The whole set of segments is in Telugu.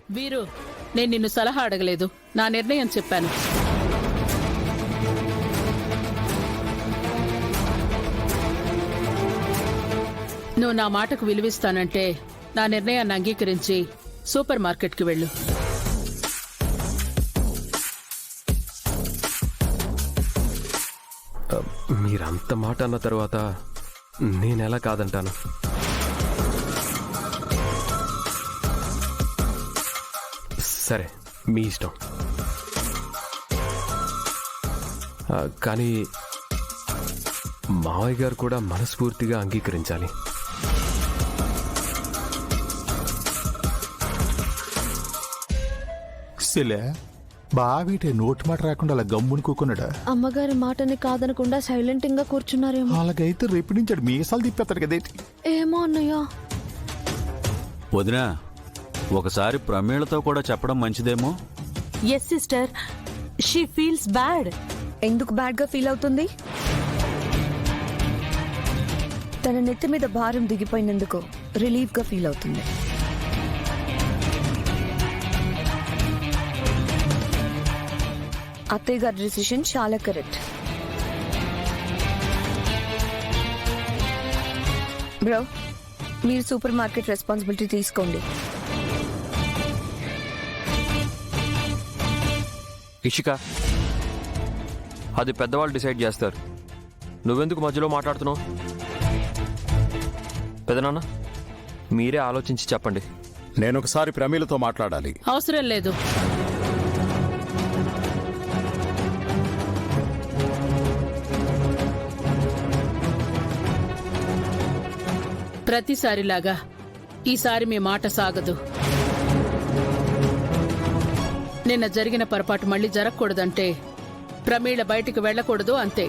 వీరు, నేను నిన్ను సలహా అడగలేదు, నా నిర్ణయం చెప్పాను. నువ్వు నా మాటకు విలువిస్తానంటే నా నిర్ణయాన్ని అంగీకరించి సూపర్ మార్కెట్కి వెళ్ళు. మీరంత మాట అన్న తర్వాత నేనెలా కాదంటాను? సరే, మీ ఇష్టం. కానీ మావయ్య గారు కూడా మనస్ఫూర్తిగా అంగీకరించాలి. బావిటే నోటి మాట రాకుండా అలా గమ్ముని కూకున్నాడా? అమ్మగారి మాటని కాదనకుండా సైలెంట్ గా కూర్చున్నారేమో. అలాగైతే రేపు నుంచి మీసాలు తిప్పేస్తాడు కదేంటి? ఏమో అన్నయ్య. వదినా, ఒకసారి ప్రమీళతో కూడా చెప్పడం మంచిదేమో. Yes sister, she feels bad. ఎందుకు బ్యాడ్ గా ఫీల్ అవుతుంది? తన నెత్తి మీద భారం దిగిపోయినందుకు రిలీఫ్ గా ఫీల్ అవుతుంది. అత్తయ్య గారి డిసిషన్ చాలా కరెక్ట్. బ్రో, మీరు సూపర్ మార్కెట్ రెస్పాన్సిబిలిటీ తీసుకోండి. ఇషిక, అది పెద్దవాళ్ళు డిసైడ్ చేస్తారు. నువ్వెందుకు మధ్యలో మాట్లాడుతున్నావు? పెదనాన్న, మీరే ఆలోచించి చెప్పండి. నేనొకసారి ప్రమీలతో మాట్లాడాలి. అవసరం లేదు. ప్రతిసారిలాగా ఈసారి మీ మాట సాగదు. నిన్న జరిగిన పొరపాటు మళ్ళీ జరగకూడదంటే ప్రమీళ బయటికి వెళ్ళకూడదు, అంతే.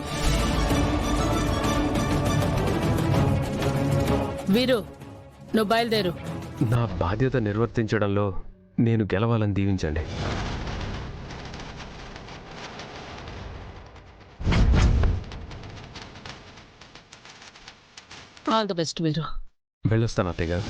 వీరు, నువ్వు బయలుదేరు. నా బాధ్యత నిర్వర్తించడంలో నేను గెలవాలని దీవించండి. ఆల్ ది బెస్ట్ వీరు. వెళ్ళొస్తాను అత్తయ్య గారు.